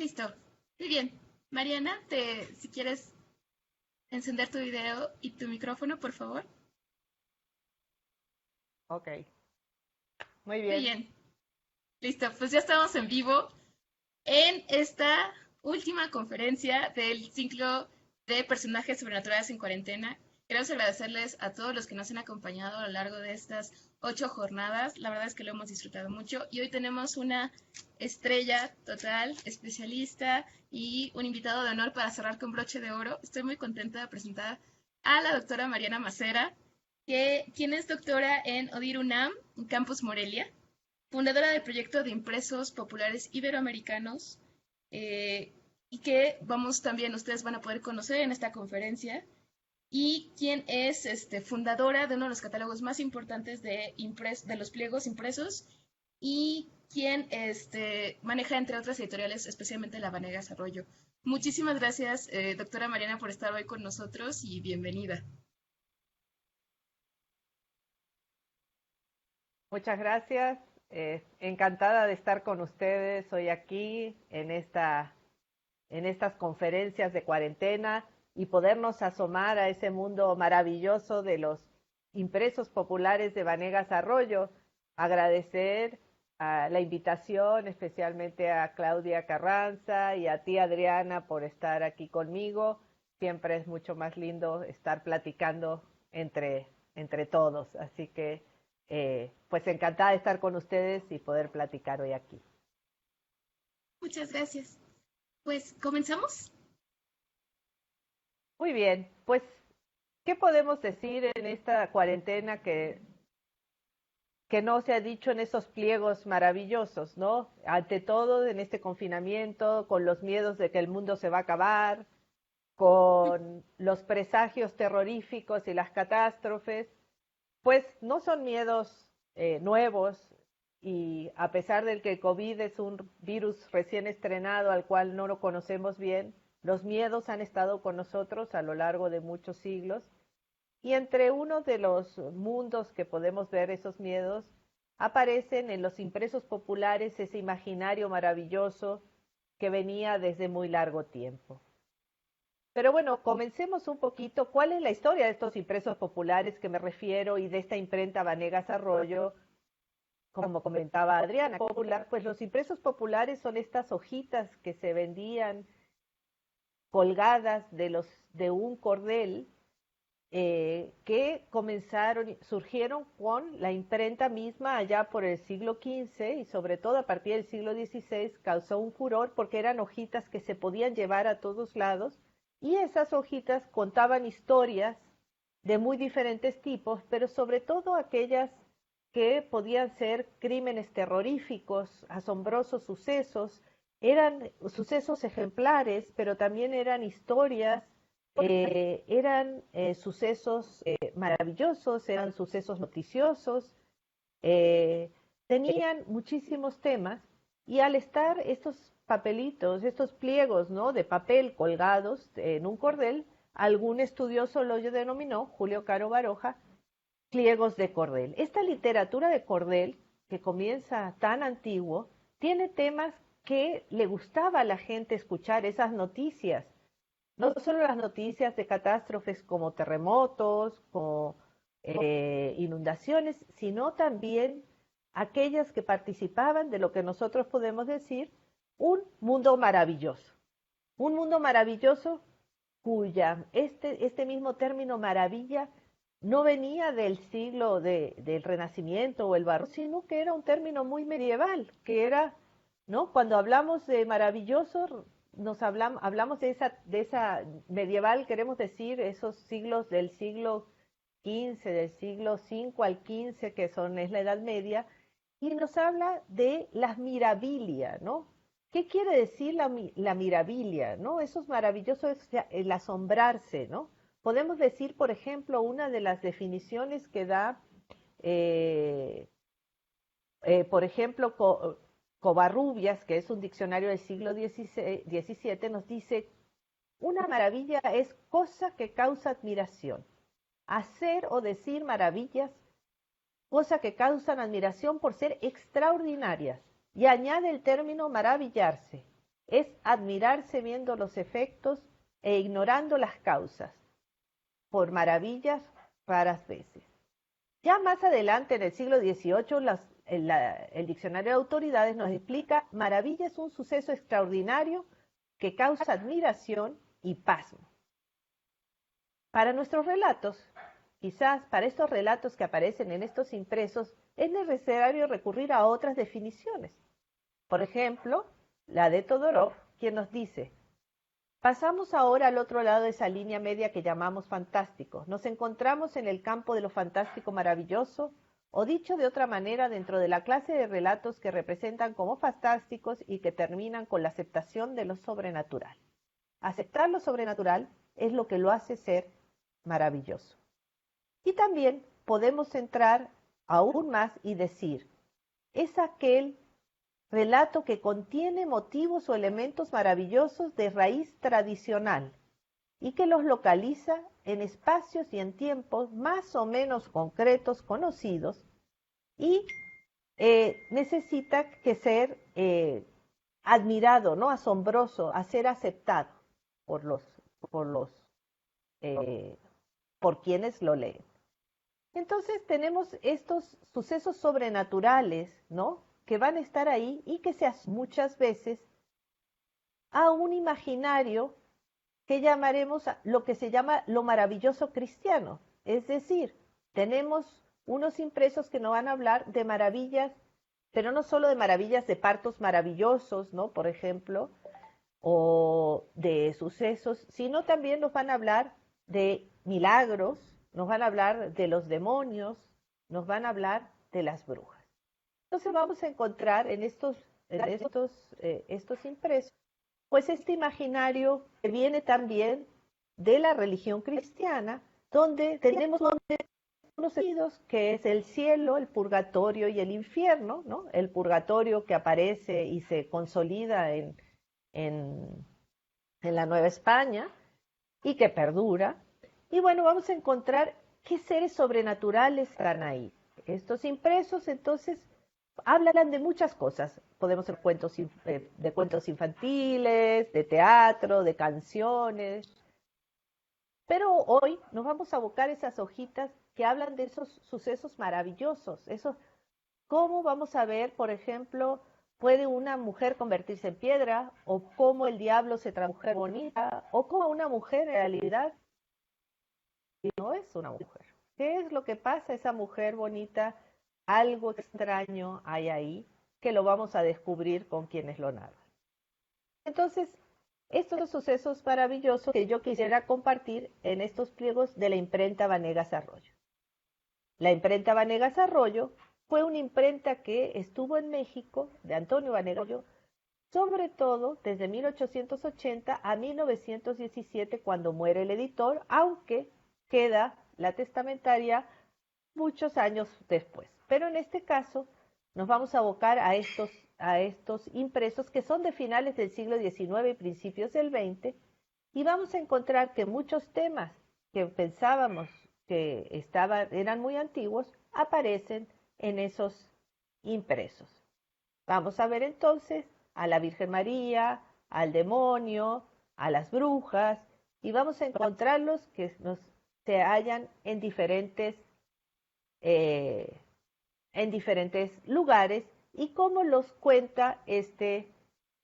Listo. Muy bien. Mariana, si quieres encender tu video y tu micrófono, por favor. Ok, muy Muy bien. bien. Listo, pues ya estamos en vivo en esta última conferencia del ciclo de personajes sobrenaturales en cuarentena. Queremos agradecerles a todos los que nos han acompañado a lo largo de estas 8 jornadas. La verdad es que lo hemos disfrutado mucho y hoy tenemos una estrella total, especialista y un invitado de honor para cerrar con broche de oro. Estoy muy contenta de presentar a la doctora Mariana Macera, quien es doctora en ODIR UNAM, en Campus Morelia, fundadora del proyecto de impresos populares iberoamericanos, y que vamos también, ustedes van a poder conocer en esta conferencia, y quien es fundadora de uno de los catálogos más importantes de los pliegos impresos, y quien maneja, entre otras editoriales, especialmente la Vanegas Arroyo. Muchísimas gracias, doctora Mariana, por estar hoy con nosotros y bienvenida. Muchas gracias. Encantada de estar con ustedes hoy aquí en estas conferencias de cuarentena y podernos asomar a ese mundo maravilloso de los impresos populares de Vanegas Arroyo. Agradecer la invitación, especialmente a Claudia Carranza y a ti, Adriana, por estar aquí conmigo. Siempre es mucho más lindo estar platicando entre todos. Así que, pues encantada de estar con ustedes y poder platicar hoy aquí. Muchas gracias. Pues, ¿comenzamos? Muy bien, pues, ¿qué podemos decir en esta cuarentena que no se ha dicho en esos pliegos maravillosos, ¿no? Ante todo, en este confinamiento, con los miedos de que el mundo se va a acabar, con los presagios terroríficos y las catástrofes, pues no son miedos nuevos y a pesar de que el COVID es un virus recién estrenado al cual no lo conocemos bien, los miedos han estado con nosotros a lo largo de muchos siglos y entre uno de los mundos que podemos ver esos miedos aparecen en los impresos populares ese imaginario maravilloso que venía desde muy largo tiempo. Pero bueno, comencemos un poquito. ¿Cuál es la historia de estos impresos populares que me refiero y de esta imprenta Vanegas Arroyo? Como comentaba Adriana, popular, pues los impresos populares son estas hojitas que se vendían colgadas de un cordel que surgieron con la imprenta misma allá por el siglo XV y sobre todo a partir del siglo XVI causó un furor porque eran hojitas que se podían llevar a todos lados y esas hojitas contaban historias de muy diferentes tipos, pero sobre todo aquellas que podían ser crímenes terroríficos, asombrosos sucesos, eran sucesos ejemplares, pero también eran historias eran sucesos maravillosos, eran sucesos noticiosos, eh, tenían muchísimos temas y al estar estos papelitos, estos pliegos, ¿no?, de papel colgados en un cordel, algún estudioso lo denominó, Julio Caro Baroja, pliegos de cordel. Esta literatura de cordel, que comienza tan antiguo, tiene temas que le gustaba a la gente escuchar, esas noticias no solo las noticias de catástrofes como terremotos, como inundaciones, sino también aquellas que participaban de lo que nosotros podemos decir un mundo maravilloso. Un mundo maravilloso cuya este mismo término maravilla no venía del del Renacimiento o el Barroco, sino que era un término muy medieval, que era, ¿no? Cuando hablamos de maravilloso, hablamos de esa medieval, queremos decir, esos siglos del siglo XV, del siglo V al XV, es la Edad Media, y nos habla de las mirabilia, ¿no? ¿Qué quiere decir la mirabilia, ¿no? Eso es maravilloso, es el asombrarse, ¿no? Podemos decir, por ejemplo, una de las definiciones que da, eh, por ejemplo, Covarrubias, que es un diccionario del siglo XVII, nos dice, una maravilla es cosa que causa admiración. Hacer o decir maravillas, cosa que causan admiración por ser extraordinarias. Y añade el término maravillarse. es admirarse viendo los efectos e ignorando las causas, por maravillas raras veces. Ya más adelante, en el siglo XVIII, el Diccionario de Autoridades nos explica: maravilla es un suceso extraordinario que causa admiración y pasmo. Para nuestros relatos, quizás para estos relatos que aparecen en estos impresos, es necesario recurrir a otras definiciones. Por ejemplo, la de Todorov, quien nos dice: pasamos ahora al otro lado de esa línea media que llamamos fantástico. Nos encontramos en el campo de lo fantástico maravilloso, o dicho de otra manera, dentro de la clase de relatos que representan como fantásticos y que terminan con la aceptación de lo sobrenatural. Aceptar lo sobrenatural es lo que lo hace ser maravilloso. Y también podemos entrar aún más y decir: es aquel relato que contiene motivos o elementos maravillosos de raíz tradicional y que los localiza en espacios y en tiempos más o menos concretos, conocidos, y necesita que ser admirado, ¿no? Asombroso, a ser aceptado por por quienes lo leen. Entonces tenemos estos sucesos sobrenaturales, ¿no?, que van a estar ahí y que se hacen muchas veces a un imaginario que llamaremos lo que se llama lo maravilloso cristiano. Es decir, tenemos unos impresos que nos van a hablar de maravillas, pero no solo de maravillas de partos maravillosos, ¿no?, por ejemplo, o de sucesos, sino también nos van a hablar de milagros, nos van a hablar de los demonios, nos van a hablar de las brujas. Entonces vamos a encontrar en estos impresos, pues este imaginario que viene también de la religión cristiana, donde tenemos conocidos, que es el cielo, el purgatorio y el infierno, ¿no? El purgatorio que aparece y se consolida en la Nueva España y que perdura. Y bueno, vamos a encontrar qué seres sobrenaturales están ahí. Estos impresos, entonces, hablan de muchas cosas. Podemos ser de cuentos infantiles, de teatro, de canciones. Pero hoy nos vamos a abocar esas hojitas que hablan de esos sucesos maravillosos. ¿Cómo vamos a ver, por ejemplo, puede una mujer convertirse en piedra? O cómo el diablo se transforma en mujer bonita. O cómo una mujer en realidad no es una mujer. ¿Qué es lo que pasa? Esa mujer bonita, algo extraño hay ahí, que lo vamos a descubrir con quienes lo narran. Entonces, estos sucesos maravillosos que yo quisiera compartir en estos pliegos de la imprenta Vanegas Arroyo. La imprenta Vanegas Arroyo fue una imprenta que estuvo en México, de Antonio Vanegas Arroyo, sobre todo desde 1880 a 1917, cuando muere el editor, aunque queda la testamentaria muchos años después. Pero en este caso nos vamos a abocar a estos impresos que son de finales del siglo XIX y principios del XX, y vamos a encontrar que muchos temas que pensábamos que eran muy antiguos aparecen en esos impresos. Vamos a ver entonces a la Virgen María, al demonio, a las brujas, y vamos a encontrarlos que se hallan en diferentes lugares, y cómo los cuenta este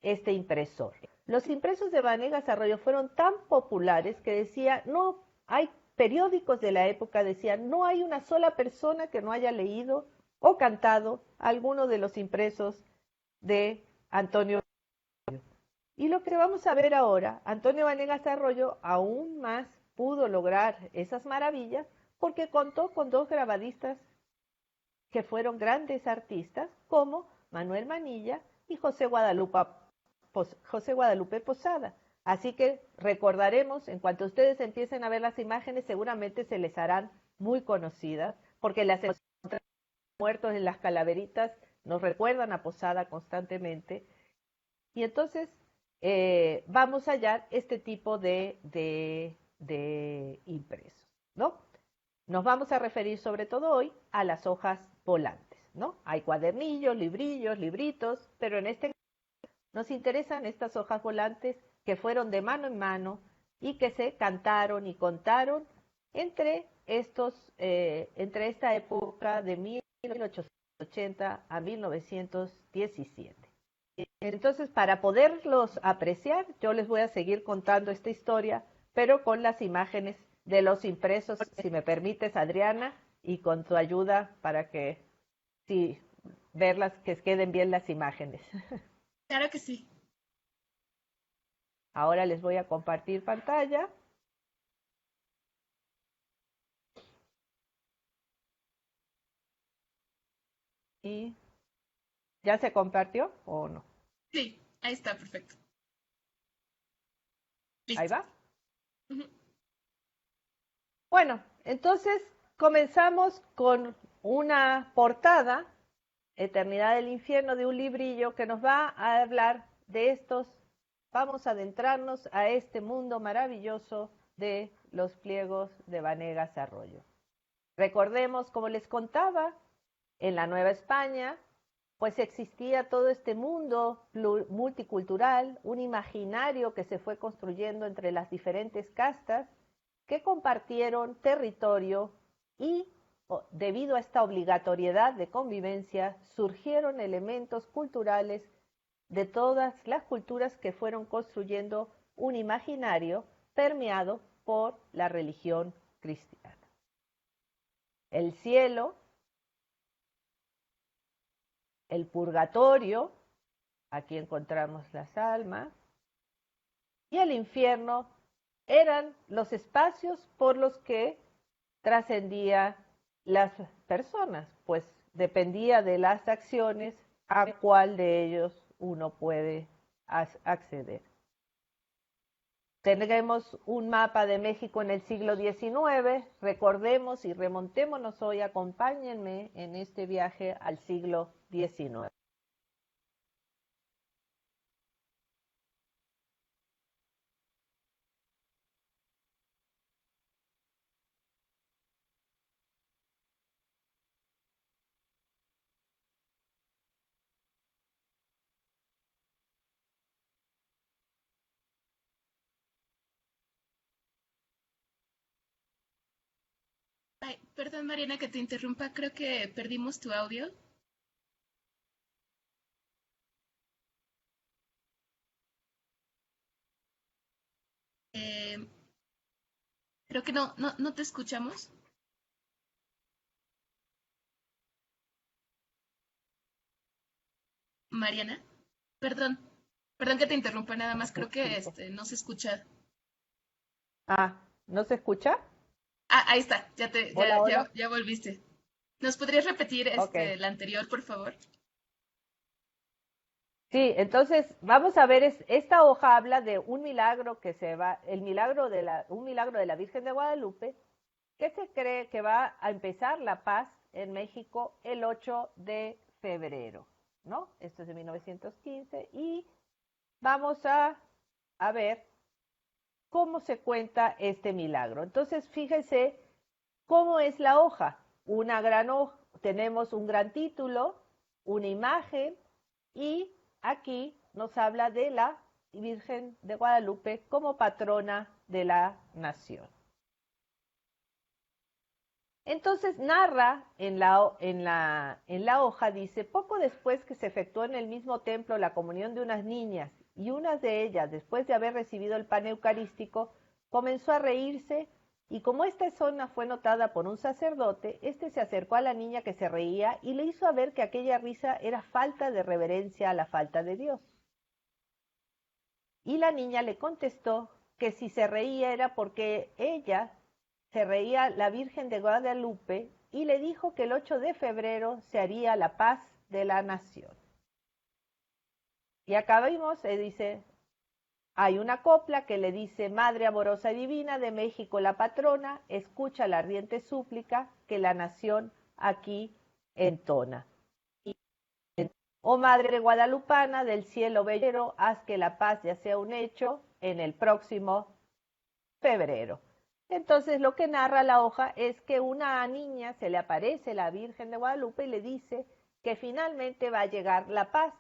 impresor. Los impresos de Vanegas Arroyo fueron tan populares que decía, no hay periódicos de la época, decían, no hay una sola persona que no haya leído o cantado alguno de los impresos de Antonio. Y lo que vamos a ver ahora, Antonio Vanegas Arroyo aún más pudo lograr esas maravillas porque contó con dos grabadistas que fueron grandes artistas, como Manuel Manilla y José Guadalupe Posada. Así que recordaremos, en cuanto ustedes empiecen a ver las imágenes, seguramente se les harán muy conocidas, porque las muertos en las calaveritas nos recuerdan a Posada constantemente. Y entonces vamos a hallar este tipo de impresos, ¿no? Nos vamos a referir sobre todo hoy a las hojas volantes, ¿no? Hay cuadernillos, librillos, libritos, pero en este caso Nos interesan estas hojas volantes que fueron de mano en mano y que se cantaron y contaron entre esta época de 1880 a 1917. Entonces, para poderlos apreciar, yo les voy a seguir contando esta historia, pero con las imágenes de los impresos, si me permites, Adriana, y con tu ayuda para que sí, verlas, que queden bien las imágenes. Claro que sí. Ahora les voy a compartir pantalla. ¿Y ya se compartió o no? Sí, ahí está, perfecto. Ahí Listo. va. Ujú. Bueno, entonces comenzamos con una portada, Eternidad del Infierno, de un librillo que nos va a hablar de estos. Vamos a adentrarnos a este mundo maravilloso de los pliegos de Vanegas Arroyo. Recordemos, como les contaba, en la Nueva España, pues existía todo este mundo multicultural, un imaginario que se fue construyendo entre las diferentes castas que compartieron territorio y debido a esta obligatoriedad de convivencia surgieron elementos culturales de todas las culturas que fueron construyendo un imaginario permeado por la religión cristiana. El cielo, el purgatorio, aquí encontramos las almas, y el infierno eran los espacios por los que trascendía las personas, pues dependía de las acciones a cuál de ellos uno puede acceder. Tenemos un mapa de México en el siglo XIX, recordemos y remontémonos hoy, acompáñenme en este viaje al siglo XIX. Ay, perdón, Mariana, que te interrumpa. Creo que perdimos tu audio. Eh, Creo que no te escuchamos. Mariana, perdón, perdón que te interrumpa nada más. Creo que Disculpe. no se escucha. Ah, ¿no se escucha? Ah, ahí está. Ya Hola, hola. ya volviste. ¿Nos podrías repetir Ok. la anterior, por favor? Sí, entonces vamos a ver, esta hoja habla de un milagro que se va, un milagro de la Virgen de Guadalupe, que se cree que va a empezar la paz en México el 8 de febrero, ¿no? Esto es de 1915 y vamos a ver cómo se cuenta este milagro. Entonces, fíjense cómo es la hoja. Una gran hoja, tenemos un gran título, una imagen y aquí nos habla de la Virgen de Guadalupe como patrona de la nación. Entonces narra en la hoja, dice, poco después que se efectuó en el mismo templo la comunión de unas niñas y una de ellas, después de haber recibido el pan eucarístico, comenzó a reírse y como esta escena fue notada por un sacerdote, este se acercó a la niña que se reía y le hizo ver que aquella risa era falta de reverencia a la falta de Dios. Y la niña le contestó que si se reía era porque ella se reía la Virgen de Guadalupe y le dijo que el 8 de febrero se haría la paz de la nación. Y acá vimos, dice, hay una copla que le dice, Madre amorosa y divina de México la patrona, escucha la ardiente súplica que la nación aquí entona. Oh Madre Guadalupana del cielo bellero, haz que la paz ya sea un hecho en el próximo febrero. Entonces lo que narra la hoja es que una niña se le aparece la Virgen de Guadalupe y le dice que finalmente va a llegar la paz.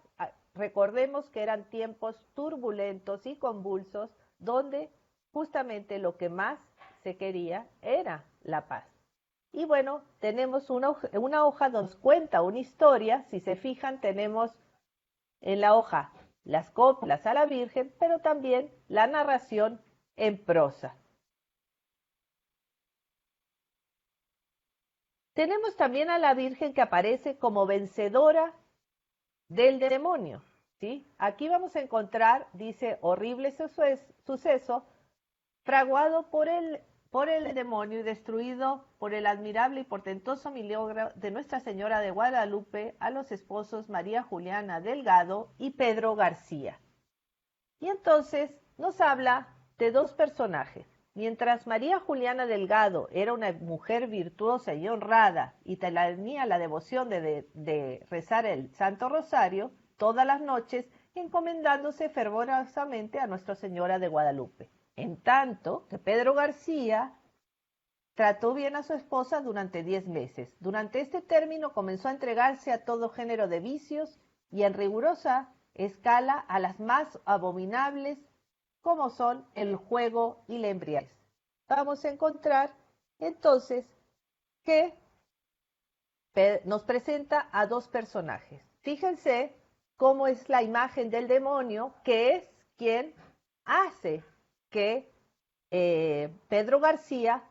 recordemos que eran tiempos turbulentos y convulsos donde justamente lo que más se quería era la paz. Y bueno, tenemos una hoja donde nos cuenta una historia. Si se fijan, tenemos en la hoja las coplas a la Virgen, pero también la narración en prosa. Tenemos también a la Virgen que aparece como vencedora del demonio, ¿sí? Aquí vamos a encontrar, dice, horrible suceso, fraguado por el demonio y destruido por el admirable y portentoso milagro de Nuestra Señora de Guadalupe a los esposos María Juliana Delgado y Pedro García. Y entonces nos habla de dos personajes. Mientras María Juliana Delgado era una mujer virtuosa y honrada y tenía la devoción de rezar el Santo Rosario todas las noches, encomendándose fervorosamente a Nuestra Señora de Guadalupe. En tanto que Pedro García trató bien a su esposa durante 10 meses. Durante este término comenzó a entregarse a todo género de vicios y en rigurosa escala a las más abominables, como son el juego y la embriaguez. Vamos a encontrar entonces que nos presenta a dos personajes. Fíjense cómo es la imagen del demonio, que es quien hace que Pedro García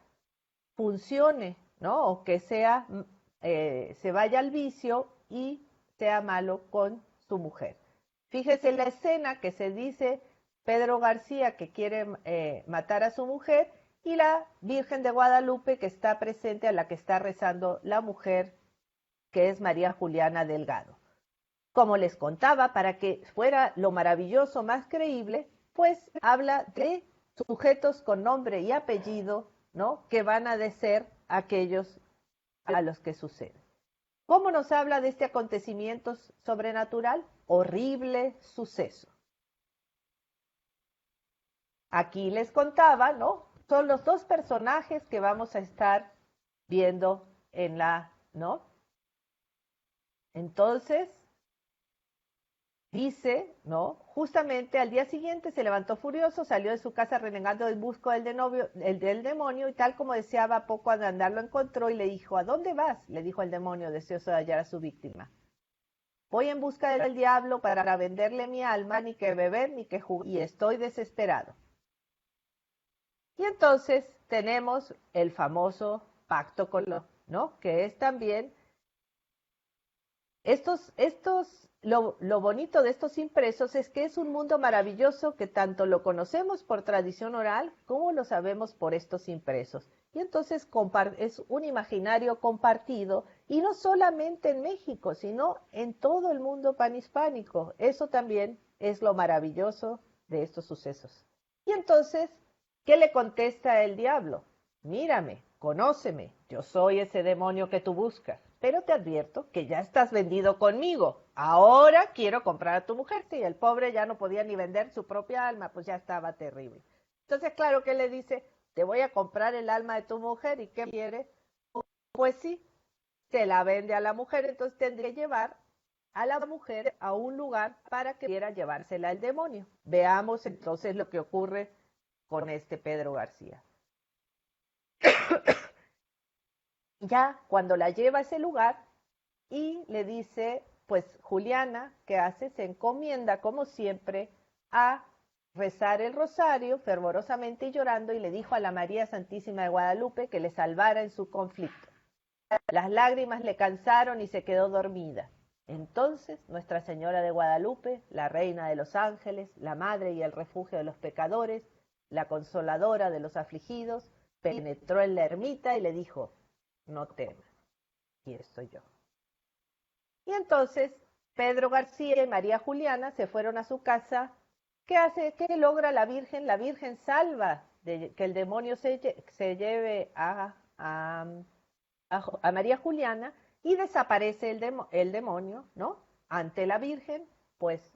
funcione, ¿no? O que se vaya al vicio y sea malo con su mujer. Fíjese la escena que se dice Pedro García que quiere matar a su mujer y la Virgen de Guadalupe que está presente, a la que está rezando la mujer, que es María Juliana Delgado. Como les contaba, para que fuera lo maravilloso más creíble, pues habla de sujetos con nombre y apellido, ¿no? Que van a ser aquellos a los que sucede. ¿Cómo nos habla de este acontecimiento sobrenatural? Horrible suceso. Aquí les contaba, ¿no? Son los dos personajes que vamos a estar viendo en ¿no? Entonces, dice, ¿no? Justamente al día siguiente se levantó furioso, salió de su casa renegando en busca del demonio y tal como deseaba poco de andar lo encontró y le dijo, ¿a dónde vas? Le dijo el demonio deseoso de hallar a su víctima. Voy en busca del diablo para venderle mi alma, ni que beber ni que jugar, y estoy desesperado. Y entonces tenemos el famoso pacto con ¿no? Que es también lo bonito de estos impresos es que es un mundo maravilloso que tanto lo conocemos por tradición oral como lo sabemos por estos impresos. Y entonces es un imaginario compartido y no solamente en México, sino en todo el mundo panhispánico. Eso también es lo maravilloso de estos sucesos. Y entonces, ¿qué le contesta el diablo? Mírame, conóceme, yo soy ese demonio que tú buscas. Pero te advierto que ya estás vendido conmigo. Ahora quiero comprar a tu mujer. Sí, el pobre ya no podía ni vender su propia alma, pues ya estaba terrible. Entonces, claro que le dice, te voy a comprar el alma de tu mujer. ¿Y qué quiere? Pues sí, se la vende a la mujer. Entonces tendría que llevar a la mujer a un lugar para que pudiera llevársela el demonio. Veamos entonces lo que ocurre con este Pedro García. Ya cuando la lleva a ese lugar y le dice, pues Juliana, ¿qué hace? Se encomienda como siempre a rezar el rosario fervorosamente y llorando y le dijo a la María Santísima de Guadalupe que le salvara en su conflicto. Las lágrimas le cansaron y se quedó dormida. Entonces Nuestra Señora de Guadalupe, la Reina de los Ángeles, la Madre y el refugio de los pecadores, la consoladora de los afligidos, penetró en la ermita y le dijo, no temas, aquí estoy yo. Y entonces Pedro García y María Juliana se fueron a su casa. ¿Qué hace? ¿Qué logra la Virgen? La Virgen salva de que el demonio se lleve a María Juliana y desaparece el demonio, ¿no? Ante la Virgen, pues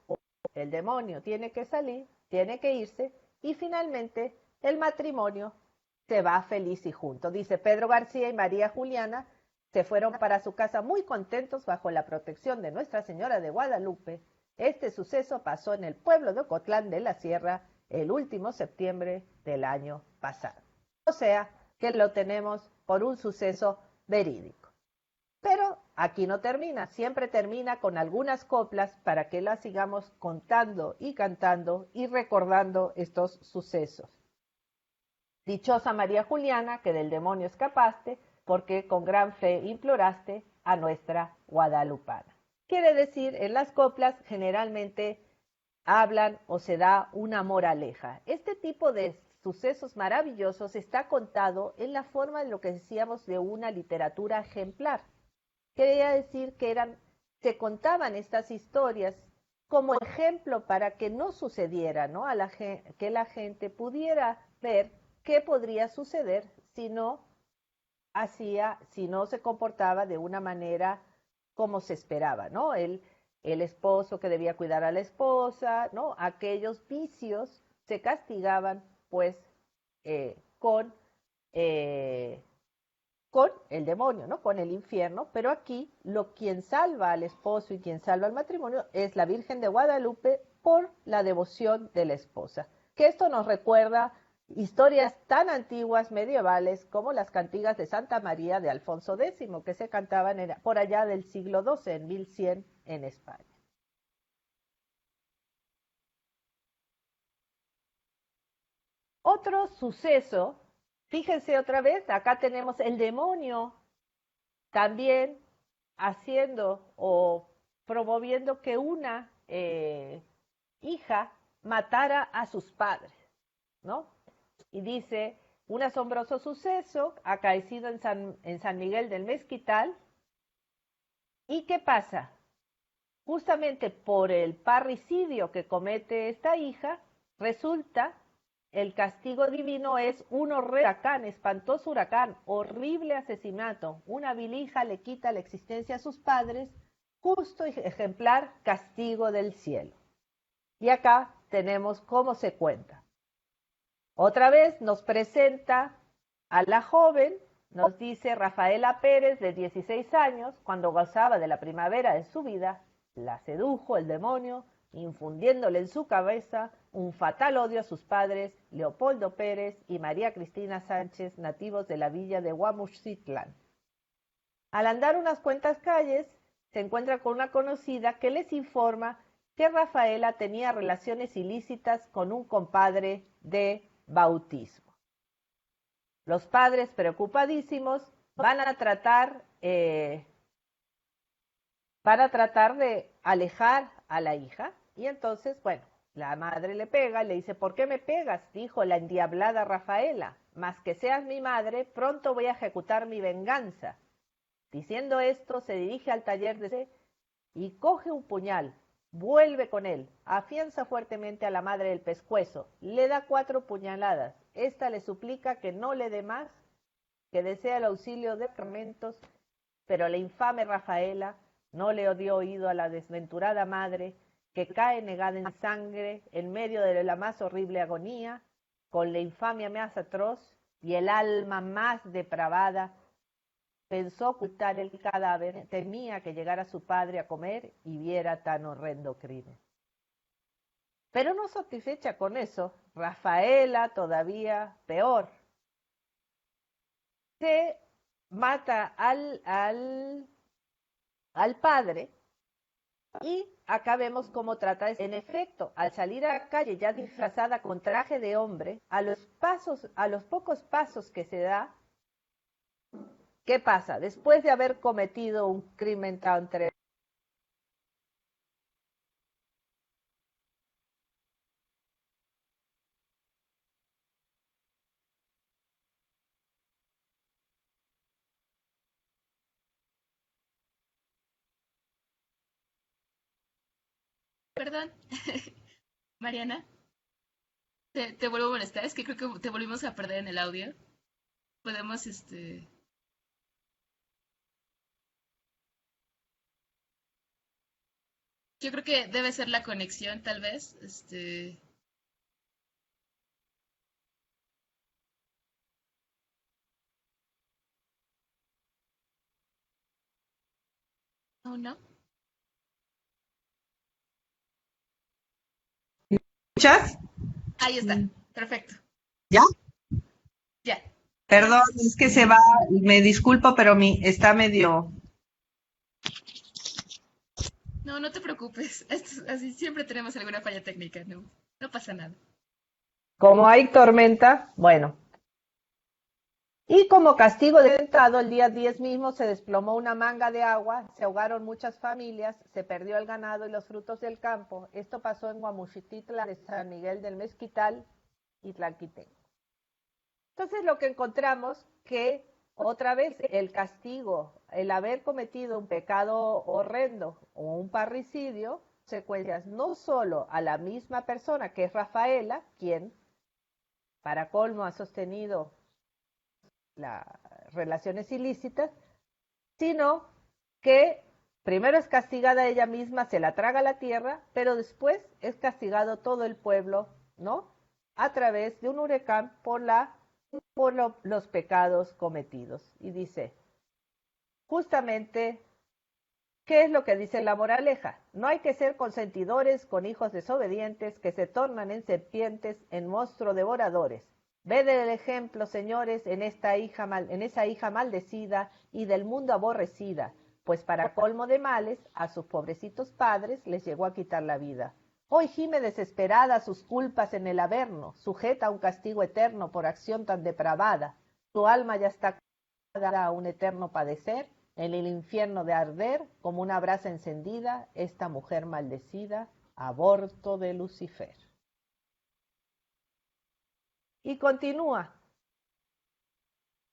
el demonio tiene que salir, tiene que irse y finalmente el matrimonio se va feliz y junto. Dice Pedro García y María Juliana se fueron para su casa muy contentos bajo la protección de Nuestra Señora de Guadalupe, Este suceso pasó en el pueblo de Ocotlán de la Sierra el último septiembre del año pasado. O sea, que lo tenemos por un suceso verídico. Pero aquí no termina, siempre termina con algunas coplas para que las sigamos contando y cantando y recordando estos sucesos. Dichosa María Juliana, que del demonio escapaste, porque con gran fe imploraste a nuestra Guadalupana. Quiere decir, en las coplas generalmente hablan o se da una moraleja. Este tipo de sucesos maravillosos está contado en la forma de lo que decíamos de una literatura ejemplar. Quería decir que se contaban estas historias como ejemplo para que no sucediera, ¿no? Que la gente pudiera ver qué podría suceder si no si no se comportaba de una manera como se esperaba, ¿no? El esposo que debía cuidar a la esposa, ¿no? Aquellos vicios se castigaban, pues, eh, con eh, con el demonio, ¿no? Con el infierno, pero aquí quien salva al esposo y quien salva al matrimonio es la Virgen de Guadalupe por la devoción de la esposa. Que esto nos recuerda historias tan antiguas medievales como las cantigas de Santa María de Alfonso X, que se cantaban por allá del siglo XII, en 1100, en España. Otro suceso, fíjense otra vez, acá tenemos el demonio también haciendo o promoviendo que una hija matara a sus padres, ¿no? Y dice, un asombroso suceso acaecido en San Miguel del Mezquital. ¿Y qué pasa? Justamente por el parricidio que comete esta hija, resulta el castigo divino es un huracán, espantoso huracán, horrible asesinato. Una vil hija le quita la existencia a sus padres, justo y ejemplar castigo del cielo. Y acá tenemos cómo se cuenta. Otra vez nos presenta a la joven, nos dice Rafaela Pérez, de 16 años, cuando gozaba de la primavera de su vida, la sedujo el demonio, infundiéndole en su cabeza un fatal odio a sus padres, Leopoldo Pérez y María Cristina Sánchez, nativos de la villa de Huamuxitlán. Al andar unas cuantas calles, se encuentra con una conocida que les informa que Rafaela tenía relaciones ilícitas con un compadre de bautismo. Los padres, preocupadísimos, van a tratar de alejar a la hija. Y entonces, bueno, la madre le pega, le dice, ¿por qué me pegas? Dijo la endiablada Rafaela. Mas que seas mi madre, pronto voy a ejecutar mi venganza. Diciendo esto, se dirige al taller y coge un puñal, vuelve con él, afianza fuertemente a la madre del pescuezo, le da 4 puñaladas. Esta le suplica que no le dé más, que desea el auxilio de tormentos, pero la infame Rafaela no le dio oído a la desventurada madre, que cae negada en sangre en medio de la más horrible agonía, con la infamia más atroz y el alma más depravada. Pensó ocultar el cadáver, temía que llegara su padre a comer y viera tan horrendo crimen. Pero no satisfecha con eso, Rafaela, todavía peor, se mata al padre. Y acá vemos cómo trata eso. En efecto, al salir a la calle ya disfrazada con traje de hombre, a los pocos pasos que se da, ¿qué pasa? Después de haber cometido un crimen tan tremendo. Perdón, Mariana, te vuelvo a molestar, es que creo que te volvimos a perder en el audio. Podemos, yo creo que debe ser la conexión, tal vez, oh no. escuchas? Ahí está, perfecto. ¿Ya? Ya. Perdón, es que se va, me disculpo, pero está medio... No, no te preocupes. Así siempre tenemos alguna falla técnica, no, no pasa nada. Como hay tormenta, bueno. Y como castigo de entrado, el día 10 mismo se desplomó una manga de agua, se ahogaron muchas familias, se perdió el ganado y los frutos del campo. Esto pasó en Guamuchititla de San Miguel del Mezquital y Tlaquitengo. Entonces lo que encontramos que otra vez el castigo, el haber cometido un pecado horrendo o un parricidio, secuencias no solo a la misma persona que es Rafaela, quien para colmo ha sostenido las relaciones ilícitas, sino que primero es castigada ella misma, se la traga la tierra, pero después es castigado todo el pueblo, ¿no? A través de un huracán los pecados cometidos. Y dice, justamente, ¿qué es lo que dice la moraleja? No hay que ser consentidores con hijos desobedientes que se tornan en serpientes, en monstruos devoradores. Ved el ejemplo, señores, en esa hija maldecida y del mundo aborrecida, pues para colmo de males, a sus pobrecitos padres les llegó a quitar la vida. Hoy gime desesperada sus culpas en el averno, sujeta a un castigo eterno por acción tan depravada. Su alma ya está condenada a un eterno padecer, en el infierno de arder, como una brasa encendida, esta mujer maldecida, aborto de Lucifer. Y continúa.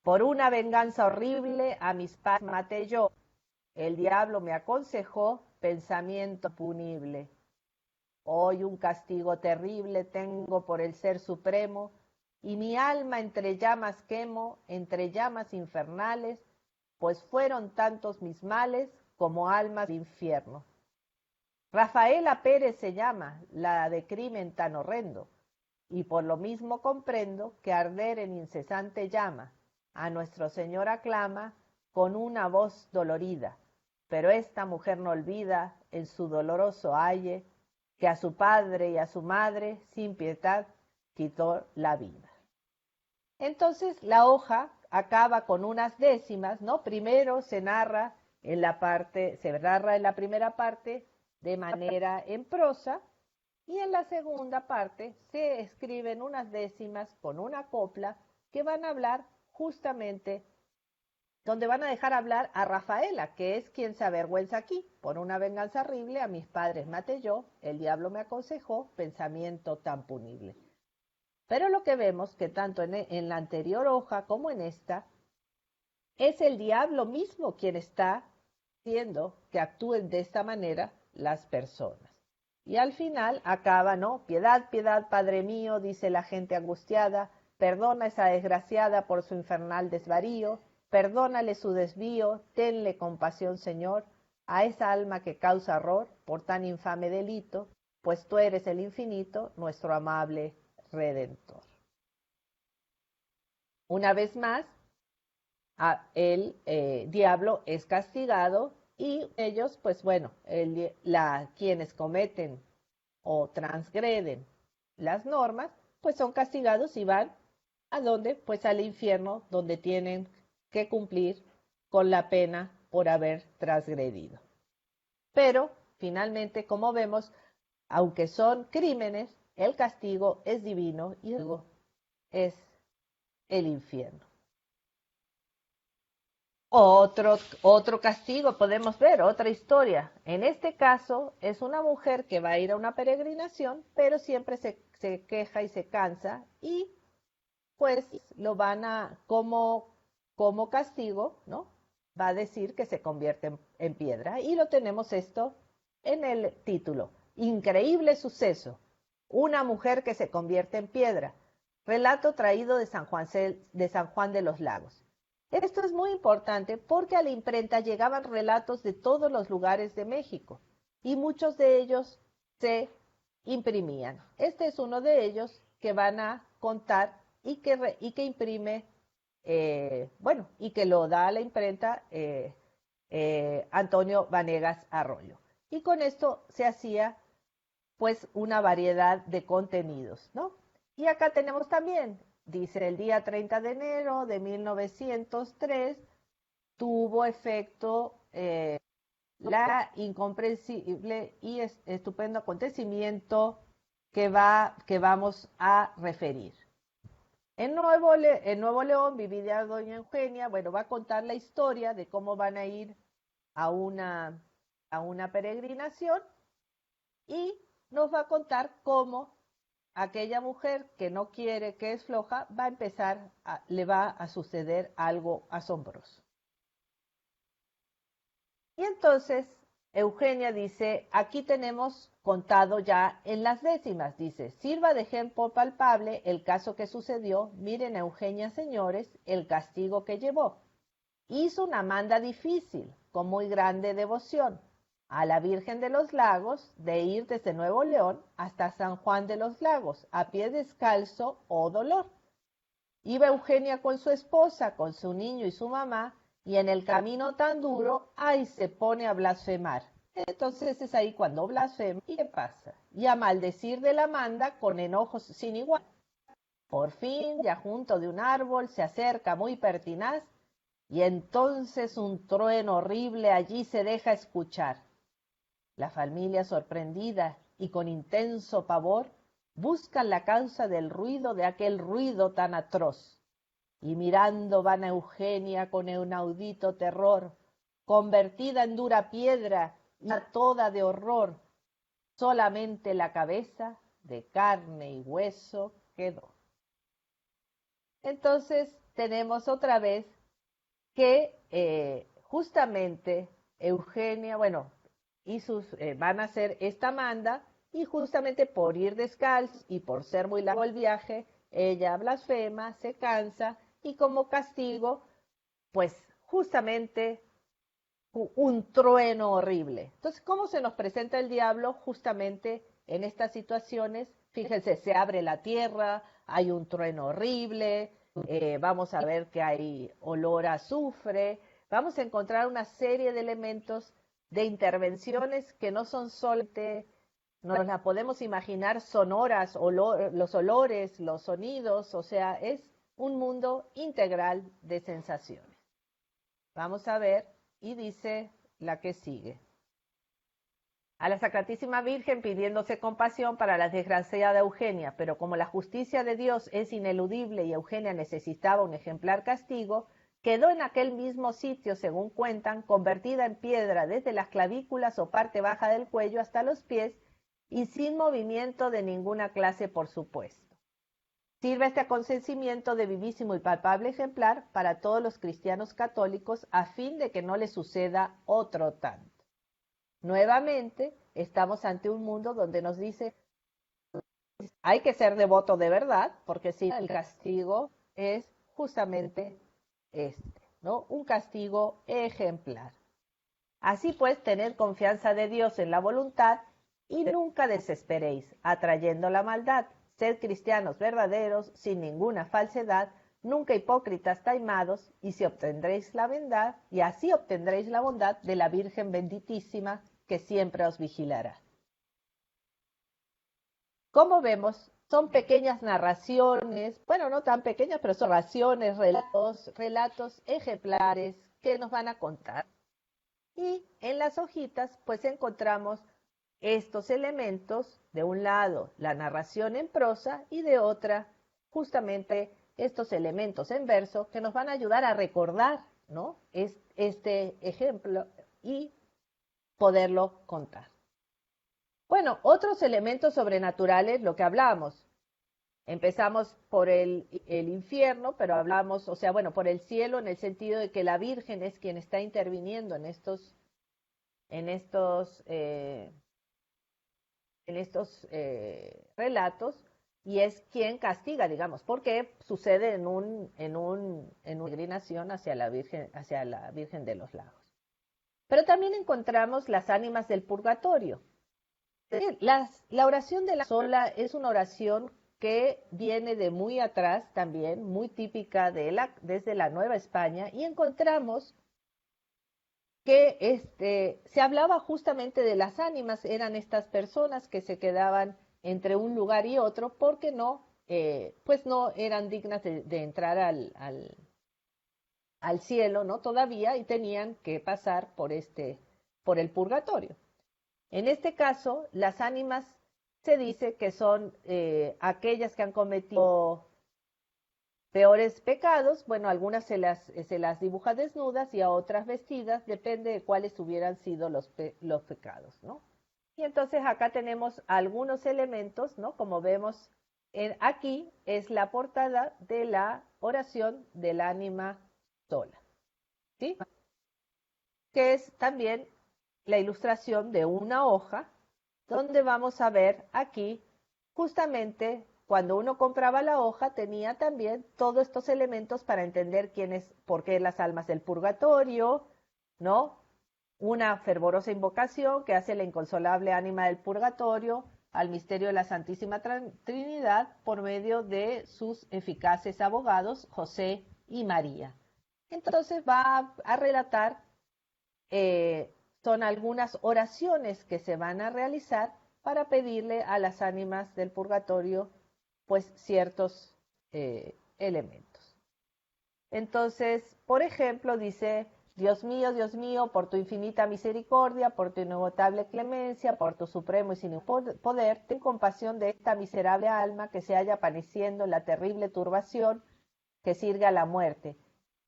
Por una venganza horrible a mis padres maté yo. El diablo me aconsejó pensamiento punible. Hoy un castigo terrible tengo por el Ser Supremo, y mi alma entre llamas quemo, entre llamas infernales, pues fueron tantos mis males como almas de infierno. Rafaela Pérez se llama, la de crimen tan horrendo, y por lo mismo comprendo que arder en incesante llama, a nuestro Señor aclama con una voz dolorida, pero esta mujer no olvida en su doloroso aye que a su padre y a su madre sin piedad quitó la vida. Entonces la hoja acaba con unas décimas, ¿no? Primero se narra en la primera parte de manera en prosa, y en la segunda parte se escriben unas décimas con una copla que van a hablar justamente, donde van a dejar hablar a Rafaela, que es quien se avergüenza aquí. Por una venganza horrible a mis padres maté yo, el diablo me aconsejó, pensamiento tan punible. Pero lo que vemos que tanto en la anterior hoja como en esta, es el diablo mismo quien está haciendo que actúen de esta manera las personas. Y al final acaba, ¿no? Piedad, piedad, Padre mío, dice la gente angustiada, perdona a esa desgraciada por su infernal desvarío, perdónale su desvío, tenle compasión, Señor, a esa alma que causa horror por tan infame delito, pues tú eres el infinito, nuestro amable Redentor. Una vez más, el diablo es castigado y ellos, pues bueno, quienes cometen o transgreden las normas, pues son castigados y van ¿a dónde? Pues al infierno, donde tienen que cumplir con la pena por haber transgredido. Pero, finalmente, como vemos, aunque son crímenes, el castigo es divino y luego es el infierno. Otro castigo podemos ver, otra historia. En este caso es una mujer que va a ir a una peregrinación, pero siempre se queja y se cansa y pues lo van a, como castigo, ¿no? Va a decir que se convierte en piedra. Y lo tenemos esto en el título. Increíble suceso. Una mujer que se convierte en piedra. Relato traído de San Juan de los Lagos. Esto es muy importante porque a la imprenta llegaban relatos de todos los lugares de México y muchos de ellos se imprimían. Este es uno de ellos que van a contar y que imprime, y que lo da a la imprenta Antonio Vanegas Arroyo. Y con esto se hacía pues una variedad de contenidos, ¿no? Y acá tenemos también, dice, el día 30 de enero de 1903 tuvo efecto la incomprensible y estupendo acontecimiento que vamos a referir. En Nuevo León, vivía doña Eugenia, bueno, va a contar la historia de cómo van a ir a una peregrinación y nos va a contar cómo aquella mujer que no quiere, que es floja, le va a suceder algo asombroso. Y entonces Eugenia dice, aquí tenemos contado ya en las décimas, dice, sirva de ejemplo palpable el caso que sucedió, miren a Eugenia, señores, el castigo que llevó. Hizo una manda difícil, con muy grande devoción, a la Virgen de los Lagos, de ir desde Nuevo León hasta San Juan de los Lagos, a pie descalzo o dolor. Iba Eugenia con su esposa, con su niño y su mamá, y en el camino tan duro, ¡ay!, se pone a blasfemar. Entonces es ahí cuando blasfema, ¿y qué pasa? Y a maldecir de la manda con enojos sin igual. Por fin, ya junto de un árbol, se acerca muy pertinaz, y entonces un trueno horrible allí se deja escuchar. La familia, sorprendida y con intenso pavor, buscan la causa del ruido, de aquel ruido tan atroz. Y mirando van a Eugenia con inaudito terror, convertida en dura piedra y toda de horror. Solamente la cabeza, de carne y hueso, quedó. Entonces tenemos otra vez que justamente Eugenia, bueno, van a hacer esta manda y justamente por ir descalzo y por ser muy largo el viaje, ella blasfema, se cansa y como castigo, pues justamente un trueno horrible. Entonces, ¿cómo se nos presenta el diablo justamente en estas situaciones? Fíjense, se abre la tierra, hay un trueno horrible, vamos a ver que hay olor a azufre, vamos a encontrar una serie de elementos de intervenciones que no son solamente, nos la podemos imaginar sonoras, los olores, los sonidos, o sea, es un mundo integral de sensaciones. Vamos a ver, y dice la que sigue. A la Sacratísima Virgen pidiéndose compasión para la desgraciada Eugenia, pero como la justicia de Dios es ineludible y Eugenia necesitaba un ejemplar castigo, quedó en aquel mismo sitio, según cuentan, convertida en piedra desde las clavículas o parte baja del cuello hasta los pies y sin movimiento de ninguna clase, por supuesto. Sirve este acontecimiento de vivísimo y palpable ejemplar para todos los cristianos católicos a fin de que no les suceda otro tanto. Nuevamente, estamos ante un mundo donde nos dice hay que ser devoto de verdad, porque si el castigo es justamente ¿no? Un castigo ejemplar. Así pues, tened confianza de Dios en la voluntad y nunca desesperéis, atrayendo la maldad. Sed cristianos verdaderos, sin ninguna falsedad, nunca hipócritas taimados, y si obtendréis la bondad, y así obtendréis la bondad de la Virgen benditísima, que siempre os vigilará. Como vemos, son pequeñas narraciones, bueno, no tan pequeñas, pero son narraciones, relatos ejemplares que nos van a contar. Y en las hojitas, pues encontramos estos elementos, de un lado la narración en prosa y de otra justamente estos elementos en verso que nos van a ayudar a recordar, ¿no?, este ejemplo y poderlo contar. Bueno, otros elementos sobrenaturales, lo que hablamos. Empezamos por el infierno, pero hablamos, o sea, bueno, por el cielo en el sentido de que la Virgen es quien está interviniendo en estos relatos y es quien castiga, digamos, porque sucede en una peregrinación hacia la Virgen de los Lagos. Pero también encontramos las ánimas del purgatorio. La oración de la sola es una oración que viene de muy atrás también, muy típica desde la Nueva España, y encontramos que se hablaba justamente de las ánimas, eran estas personas que se quedaban entre un lugar y otro porque pues no eran dignas de entrar al cielo, ¿no? Todavía, y tenían que pasar por el purgatorio. En este caso, las ánimas se dice que son aquellas que han cometido peores pecados. Bueno, algunas se las dibuja desnudas y a otras vestidas, depende de cuáles hubieran sido los pecados, ¿no? Y entonces acá tenemos algunos elementos, ¿no? Como vemos aquí es la portada de la oración del ánima sola, ¿sí? Que es también la ilustración de una hoja, donde vamos a ver aquí, justamente cuando uno compraba la hoja, tenía también todos estos elementos para entender por qué las almas del purgatorio, ¿no? Una fervorosa invocación que hace la inconsolable ánima del purgatorio al misterio de la Santísima Trinidad por medio de sus eficaces abogados, José y María. Entonces va a relatar, son algunas oraciones que se van a realizar para pedirle a las ánimas del purgatorio, pues, ciertos elementos. Entonces, por ejemplo, dice: Dios mío, por tu infinita misericordia, por tu inagotable clemencia, por tu supremo y sin poder, ten compasión de esta miserable alma que se halla padeciendo la terrible turbación que sirve a la muerte.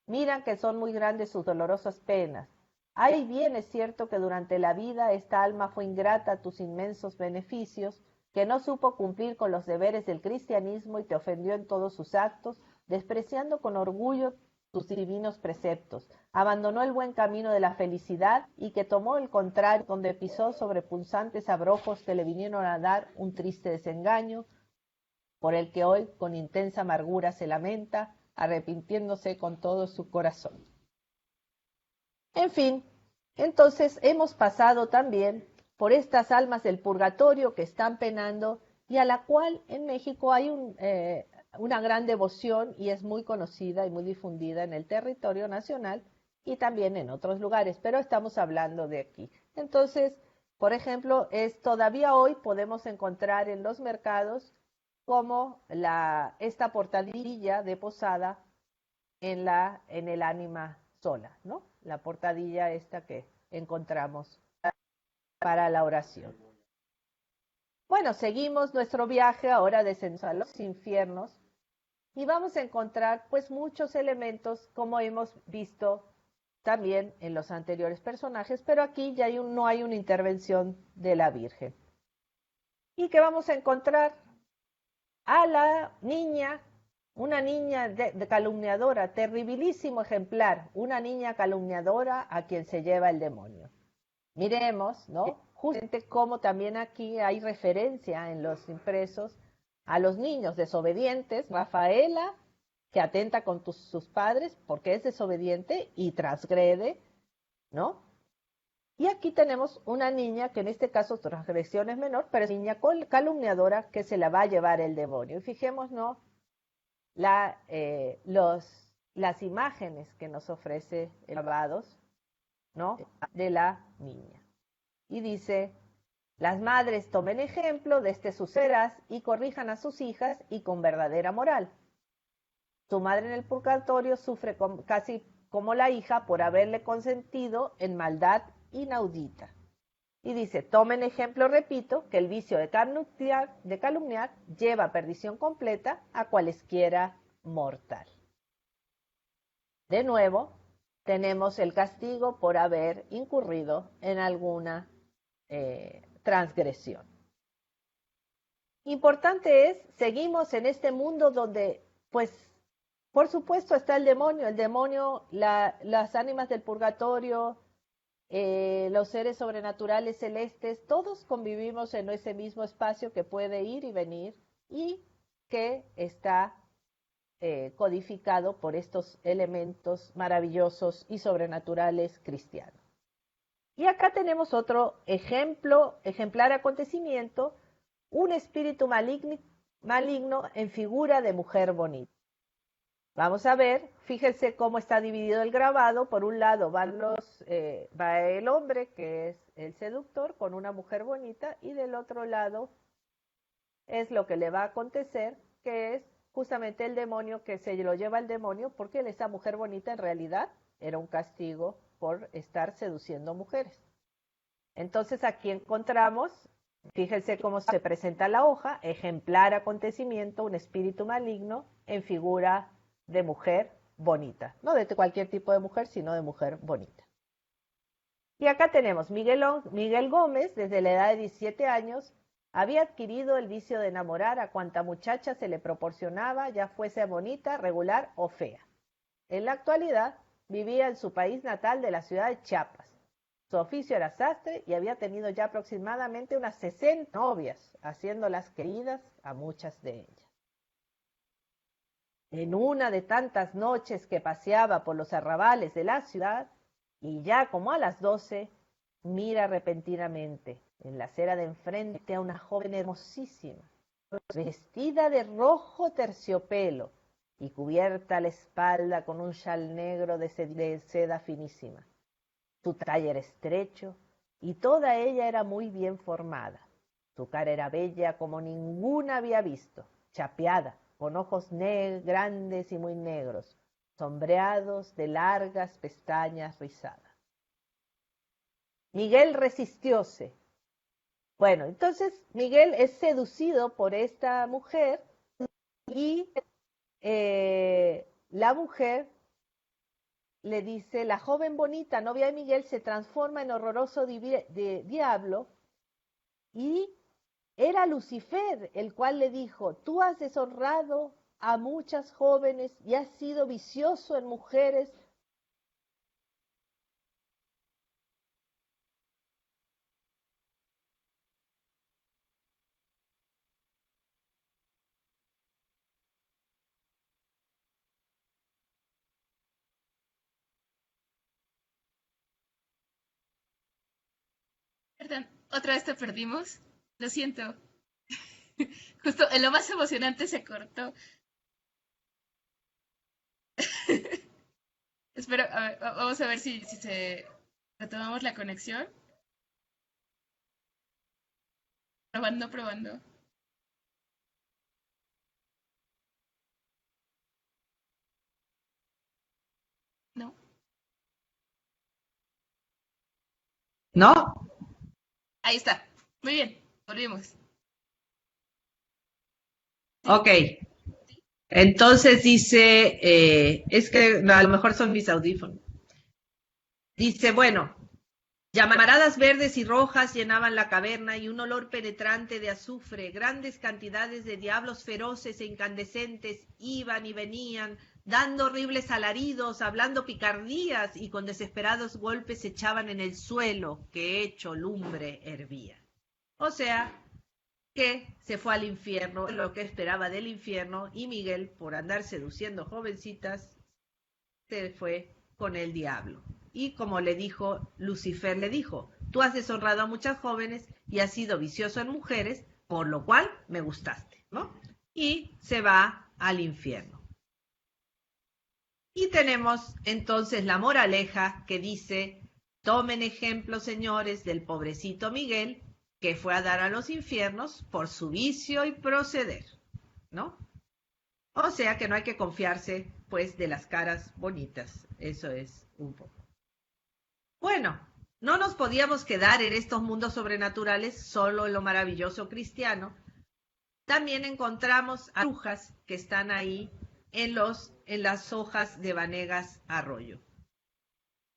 Mira que son muy grandes sus dolorosas penas. Ay, bien es cierto que durante la vida esta alma fue ingrata a tus inmensos beneficios, que no supo cumplir con los deberes del cristianismo y te ofendió en todos sus actos, despreciando con orgullo tus divinos preceptos, abandonó el buen camino de la felicidad y que tomó el contrario, donde pisó sobre punzantes abrojos que le vinieron a dar un triste desengaño, por el que hoy con intensa amargura se lamenta, arrepintiéndose con todo su corazón. En fin, entonces hemos pasado también por estas almas del purgatorio que están penando y a la cual en México hay una gran devoción y es muy conocida y muy difundida en el territorio nacional y también en otros lugares, pero estamos hablando de aquí. Entonces, por ejemplo, todavía hoy podemos encontrar en los mercados como esta portadilla de posada en el ánima sola, ¿no? La portadilla esta que encontramos para la oración. Bueno, seguimos nuestro viaje ahora descendiendo a los infiernos y vamos a encontrar pues muchos elementos como hemos visto también en los anteriores personajes, pero aquí ya no hay una intervención de la Virgen. ¿Y qué vamos a encontrar? A la niña, una niña de calumniadora, terribilísimo ejemplar, una niña calumniadora a quien se lleva el demonio. Miremos, ¿no? Justamente como también aquí hay referencia en los impresos a los niños desobedientes, Rafaela, que atenta con sus padres porque es desobediente y transgrede, ¿no? Y aquí tenemos una niña que en este caso su transgresión es menor, pero es niña calumniadora que se la va a llevar el demonio. Y fijémonos las imágenes que nos ofrece el grabados, ¿no? De la niña. Y dice: las madres tomen ejemplo de sus eras y corrijan a sus hijas y con verdadera moral. Su madre en el purgatorio sufre casi como la hija por haberle consentido en maldad inaudita. Y dice: tomen ejemplo, repito, que el vicio de calumniar lleva a perdición completa a cualesquiera mortal. De nuevo, tenemos el castigo por haber incurrido en alguna transgresión. Importante es, seguimos en este mundo donde, pues, por supuesto está el demonio, las ánimas del purgatorio, los seres sobrenaturales celestes, todos convivimos en ese mismo espacio que puede ir y venir y que está codificado por estos elementos maravillosos y sobrenaturales cristianos. Y acá tenemos otro ejemplar acontecimiento, un espíritu maligno en figura de mujer bonita. Vamos a ver, fíjense cómo está dividido el grabado. Por un lado va el hombre, que es el seductor, con una mujer bonita, y del otro lado es lo que le va a acontecer, que es justamente el demonio, que se lo lleva el demonio, porque esa mujer bonita en realidad era un castigo por estar seduciendo mujeres. Entonces aquí encontramos, fíjense cómo se presenta la hoja, ejemplar acontecimiento, un espíritu maligno en figura de mujer bonita, no de cualquier tipo de mujer, sino de mujer bonita. Y acá tenemos Miguel Gómez, desde la edad de 17 años, había adquirido el vicio de enamorar a cuanta muchacha se le proporcionaba, ya fuese bonita, regular o fea. En la actualidad, vivía en su país natal de la ciudad de Chiapas. Su oficio era sastre y había tenido ya aproximadamente unas 60 novias, haciéndolas queridas a muchas de ellas. En una de tantas noches que paseaba por los arrabales de la ciudad, y ya como a las 12, mira repentinamente en la acera de enfrente a una joven hermosísima, vestida de rojo terciopelo y cubierta la espalda con un chal negro de seda finísima. Su talle era estrecho y toda ella era muy bien formada. Su cara era bella como ninguna había visto, chapeada, con ojos grandes y muy negros, sombreados de largas pestañas rizadas. Miguel resistióse. Bueno, entonces Miguel es seducido por esta mujer y la mujer le dice, la joven bonita, novia de Miguel, se transforma en horroroso diablo, y era Lucifer el cual le dijo, tú has deshonrado a muchas jóvenes y has sido vicioso en mujeres. Perdón, otra vez te perdimos. Lo siento. Justo en lo más emocionante se cortó. Espero, a ver, vamos a ver si se retomamos la conexión. Probando, probando. No. ¿No? Ahí está. Muy bien. Volvimos. ¿Sí? Ok. Entonces dice, es que a lo mejor son mis audífonos. Dice, bueno, llamaradas verdes y rojas llenaban la caverna y un olor penetrante de azufre, grandes cantidades de diablos feroces e incandescentes iban y venían, dando horribles alaridos, hablando picardías y con desesperados golpes se echaban en el suelo que hecho lumbre hervía. O sea, que se fue al infierno, lo que esperaba del infierno, y Miguel, por andar seduciendo jovencitas, se fue con el diablo. Y como le dijo, Lucifer le dijo, tú has deshonrado a muchas jóvenes y has sido vicioso en mujeres, por lo cual me gustaste, ¿no? Y se va al infierno. Y tenemos entonces la moraleja que dice, tomen ejemplo, señores, del pobrecito Miguel, que fue a dar a los infiernos por su vicio y proceder, ¿no? O sea que no hay que confiarse, pues, de las caras bonitas. Eso es un poco. Bueno, no nos podíamos quedar en estos mundos sobrenaturales solo en lo maravilloso cristiano. También encontramos a brujas que están ahí en las hojas de Vanegas Arroyo.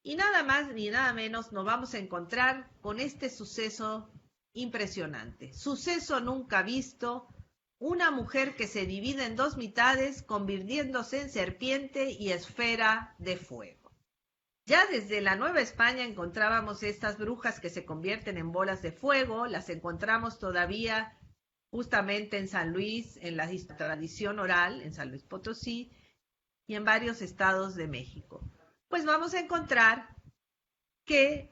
Y nada más ni nada menos nos vamos a encontrar con este suceso impresionante. Suceso nunca visto, una mujer que se divide en dos mitades, convirtiéndose en serpiente y esfera de fuego. Ya desde la Nueva España encontrábamos estas brujas que se convierten en bolas de fuego, las encontramos todavía justamente en San Luis, en la tradición oral, en San Luis Potosí y en varios estados de México. Pues vamos a encontrar que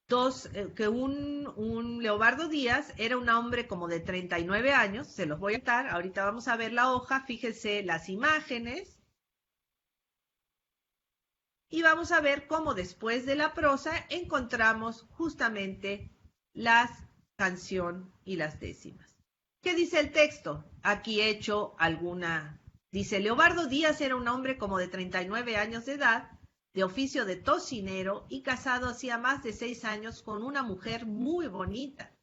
que un Leobardo Díaz era un hombre como de 39 años, se los voy a contar, ahorita vamos a ver la hoja, fíjense las imágenes, y vamos a ver cómo después de la prosa encontramos justamente la canción y las décimas. ¿Qué dice el texto? Aquí he hecho alguna. Dice, Leobardo Díaz era un hombre como de 39 años de edad, de oficio de tocinero y casado hacía más de 6 años con una mujer muy bonita.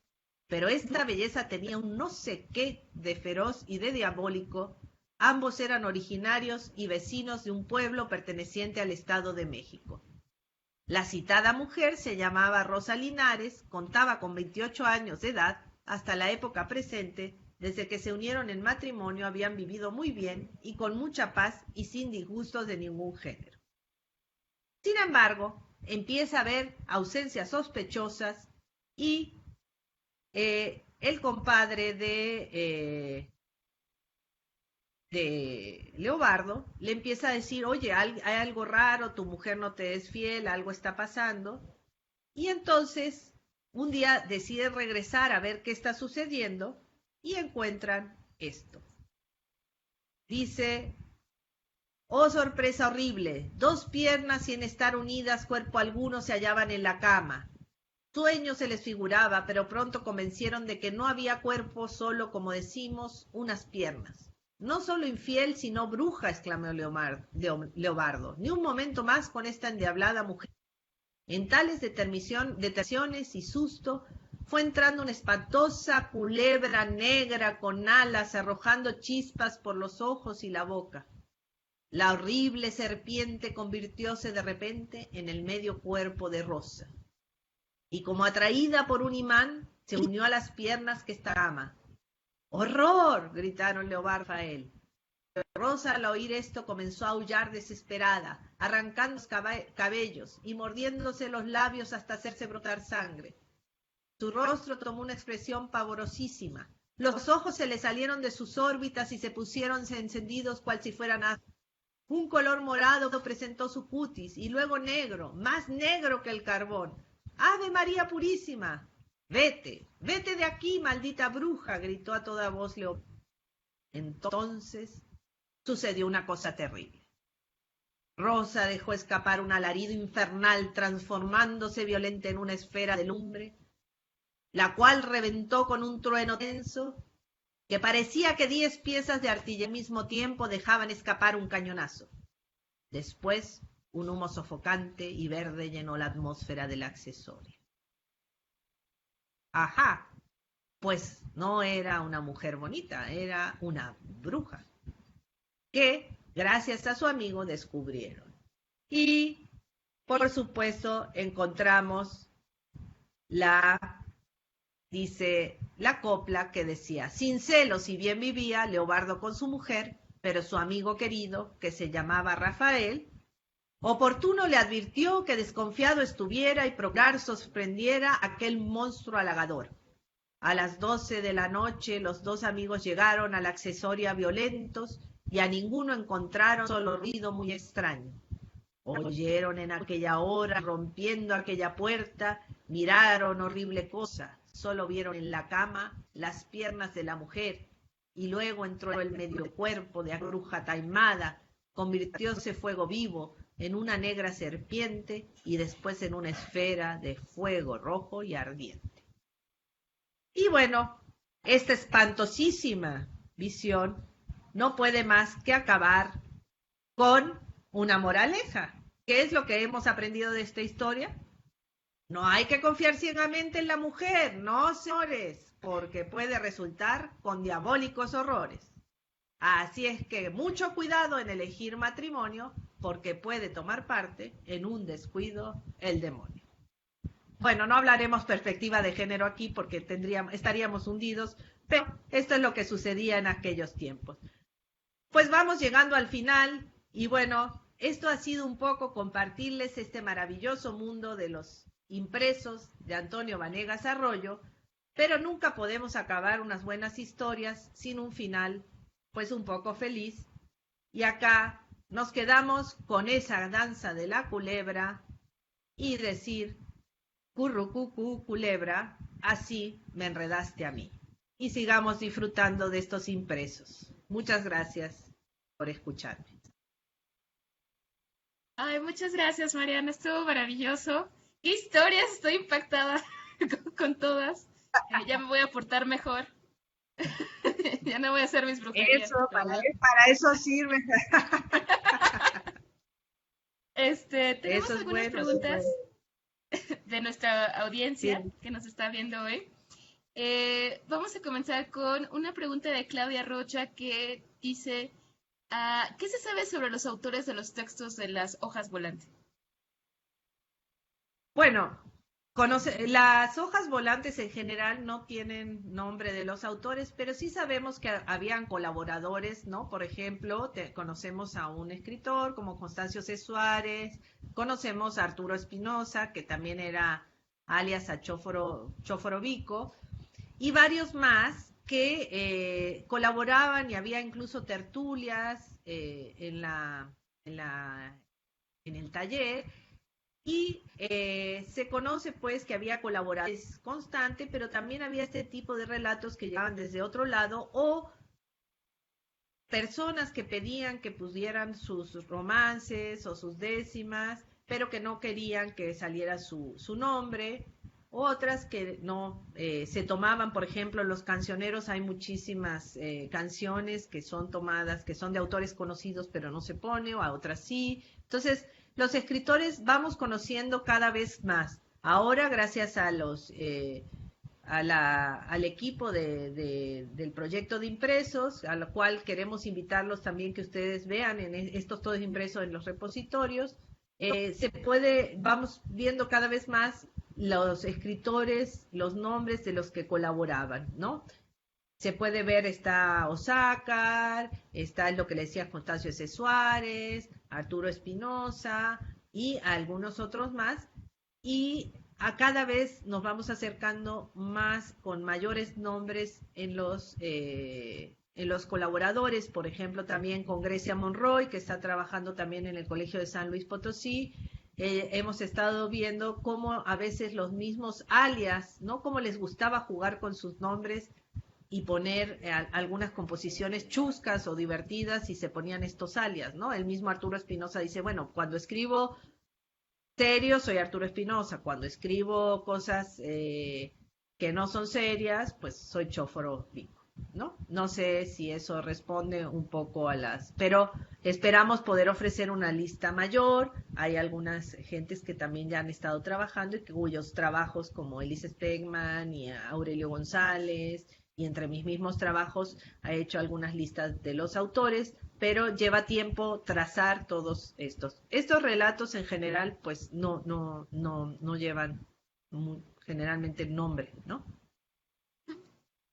Pero esta belleza tenía un no sé qué de feroz y de diabólico. Ambos eran originarios y vecinos de un pueblo perteneciente al Estado de México. La citada mujer se llamaba Rosa Linares, contaba con 28 años de edad, hasta la época presente, desde que se unieron en matrimonio habían vivido muy bien y con mucha paz y sin disgustos de ningún género. Sin embargo, empieza a haber ausencias sospechosas y el compadre de Leobardo le empieza a decir, oye, hay algo raro, tu mujer no te es fiel, algo está pasando. Y entonces, un día deciden regresar a ver qué está sucediendo y encuentran esto. Dice, oh sorpresa horrible, 2 piernas sin estar unidas, cuerpo alguno, se hallaban en la cama. Sueño se les figuraba, pero pronto convencieron de que no había cuerpo, solo, como decimos, unas piernas. No solo infiel, sino bruja, exclamó Leobardo. Ni un momento más con esta endiablada mujer. En tales detenciones y susto, fue entrando una espantosa culebra negra con alas, arrojando chispas por los ojos y la boca. La horrible serpiente convirtióse de repente en el medio cuerpo de Rosa. Y como atraída por un imán, se unió a las piernas que esta cama. ¡Horror! Gritaron Leobardo y Rafael. Rosa, al oír esto, comenzó a aullar desesperada, arrancando los cabellos y mordiéndose los labios hasta hacerse brotar sangre. Su rostro tomó una expresión pavorosísima. Los ojos se le salieron de sus órbitas y se pusieron encendidos cual si fueran azul. Un color morado presentó su cutis y luego negro, más negro que el carbón. ¡Ave María Purísima! ¡Vete! ¡Vete de aquí, maldita bruja! Gritó a toda voz Leobardo. Entonces sucedió una cosa terrible. Rosa dejó escapar un alarido infernal, transformándose violenta en una esfera de lumbre, la cual reventó con un trueno tenso, que parecía que 10 piezas de artillería al mismo tiempo dejaban escapar un cañonazo. Después, un humo sofocante y verde llenó la atmósfera del accesorio. Ajá, pues no era una mujer bonita, era una bruja, que gracias a su amigo descubrieron. Y, por supuesto, encontramos dice la copla que decía, sin celos y bien vivía Leobardo con su mujer, pero su amigo querido, que se llamaba Rafael, oportuno le advirtió que desconfiado estuviera y procurar sorprendiera aquel monstruo halagador. A las 12 de la noche los 2 amigos llegaron a la accesoria violentos y a ninguno encontraron, solo ruido muy extraño. Oyeron en aquella hora, rompiendo aquella puerta, miraron horrible cosa, solo vieron en la cama las piernas de la mujer, y luego entró el medio cuerpo de la bruja taimada, convirtióse fuego vivo en una negra serpiente y después en una esfera de fuego rojo y ardiente. Y bueno, esta espantosísima visión no puede más que acabar con una moraleja. ¿Qué es lo que hemos aprendido de esta historia? No hay que confiar ciegamente en la mujer, no, señores, porque puede resultar con diabólicos horrores. Así es que mucho cuidado en elegir matrimonio, porque puede tomar parte en un descuido el demonio. Bueno, no hablaremos perspectiva de género aquí porque estaríamos hundidos, pero esto es lo que sucedía en aquellos tiempos. Pues vamos llegando al final y bueno, esto ha sido un poco compartirles este maravilloso mundo de los impresos de Antonio Vanegas Arroyo, pero nunca podemos acabar unas buenas historias sin un final pues un poco feliz. Y acá nos quedamos con esa danza de la culebra y decir currucucú, culebra, así me enredaste a mí. Y sigamos disfrutando de estos impresos. Muchas gracias por escucharme. Ay, muchas gracias, Mariana. Estuvo maravilloso. ¡Qué historias! Estoy impactada con todas. Ya me voy a portar mejor. Ya no voy a hacer mis brujerías, Eso, ¿verdad? para eso sirve. Tenemos Eso es algunas bueno, eso es preguntas bueno. de nuestra audiencia Sí. que nos está viendo hoy. Vamos a comenzar con una pregunta de Claudia Rocha que dice, ¿qué se sabe sobre los autores de los textos de las hojas volantes? Bueno, las hojas volantes en general no tienen nombre de los autores, pero sí sabemos que habían colaboradores, ¿no? Por ejemplo, conocemos a un escritor como Constancio C. Suárez, conocemos a Arturo Espinosa, que también era alias a Chóforo Vico, y varios más que colaboraban y había incluso tertulias en el taller. Y se conoce pues que había colaboradores constantes, pero también había este tipo de relatos que llegaban desde otro lado o personas que pedían que pusieran sus romances o sus décimas, pero que no querían que saliera su nombre. Otras que no, se tomaban, por ejemplo, los cancioneros, hay muchísimas canciones que son tomadas, que son de autores conocidos, pero no se pone, o a otras sí. Entonces, los escritores vamos conociendo cada vez más. Ahora, gracias a al equipo del proyecto de impresos, a lo cual queremos invitarlos también que ustedes vean estos todos impresos en los repositorios, vamos viendo cada vez más los escritores, los nombres de los que colaboraban, ¿no? Se puede ver, está Osácar, está lo que le decía Constancio S. Suárez, Arturo Espinosa y algunos otros más. Y a cada vez nos vamos acercando más con mayores nombres en los colaboradores, por ejemplo, también con Grecia Monroy, que está trabajando también en el Colegio de San Luis Potosí. Hemos estado viendo cómo a veces los mismos alias, ¿no? Cómo les gustaba jugar con sus nombres y poner algunas composiciones chuscas o divertidas y se ponían estos alias, ¿no? El mismo Arturo Espinosa dice, bueno, cuando escribo serio soy Arturo Espinosa, cuando escribo cosas que no son serias, pues soy Chóforo Vico, ¿no? No sé si eso responde un poco pero esperamos poder ofrecer una lista mayor. Hay algunas gentes que también ya han estado trabajando y cuyos trabajos como Elise Stegman y Aurelio González y entre mis mismos trabajos ha hecho algunas listas de los autores, pero lleva tiempo trazar todos estos. Estos relatos en general pues no llevan generalmente nombre, ¿no?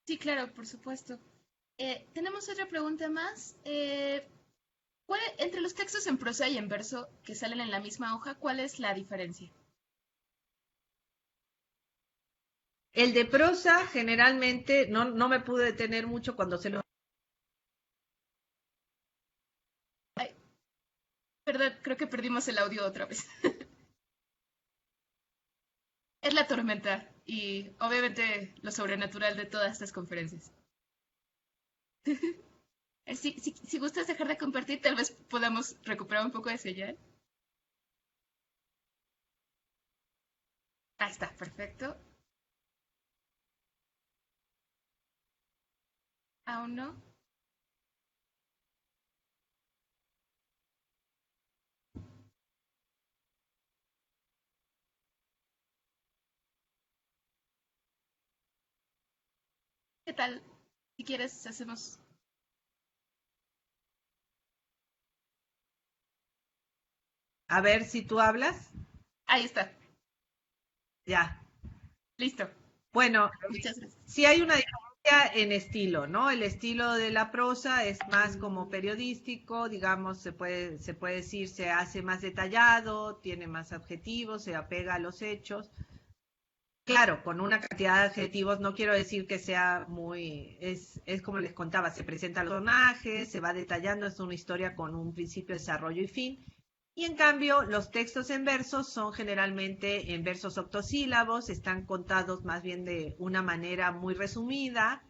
Sí, claro, por supuesto. Tenemos otra pregunta más. Entre los textos en prosa y en verso que salen en la misma hoja, ¿cuál es la diferencia? El de prosa generalmente no me pude detener mucho cuando se lo... Ay, perdón, creo que perdimos el audio otra vez. Es la tormenta y obviamente lo sobrenatural de todas estas conferencias. Si gustas dejar de compartir, tal vez podamos recuperar un poco de señal. Ahí está, perfecto. ¿Aún no? ¿Qué tal? Si quieres, hacemos... A ver si tú hablas. Ahí está, Ya. listo. Bueno, Muchas gracias. sí hay una diferencia en estilo, ¿no? El estilo de la prosa es más como periodístico, digamos, se puede decir, se hace más detallado, tiene más adjetivos, se apega a los hechos. Claro, con una cantidad de adjetivos, no quiero decir que sea es como les contaba, se presentan los personajes, se va detallando, es una historia con un principio, desarrollo y fin. Y en cambio, los textos en versos son generalmente en versos octosílabos, están contados más bien de una manera muy resumida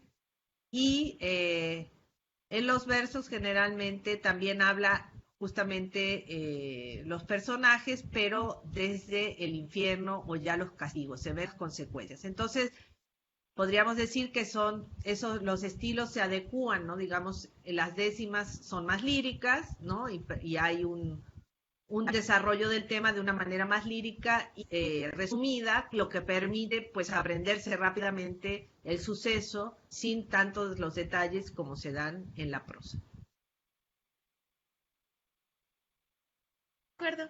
y en los versos generalmente también habla justamente los personajes, pero desde el infierno o ya los castigos, se ven las consecuencias. Entonces, podríamos decir que son esos, los estilos se adecúan, ¿no? Digamos, las décimas son más líricas, ¿no? Y hay un desarrollo del tema de una manera más lírica y resumida, lo que permite pues aprenderse rápidamente el suceso sin tantos los detalles como se dan en la prosa. De acuerdo.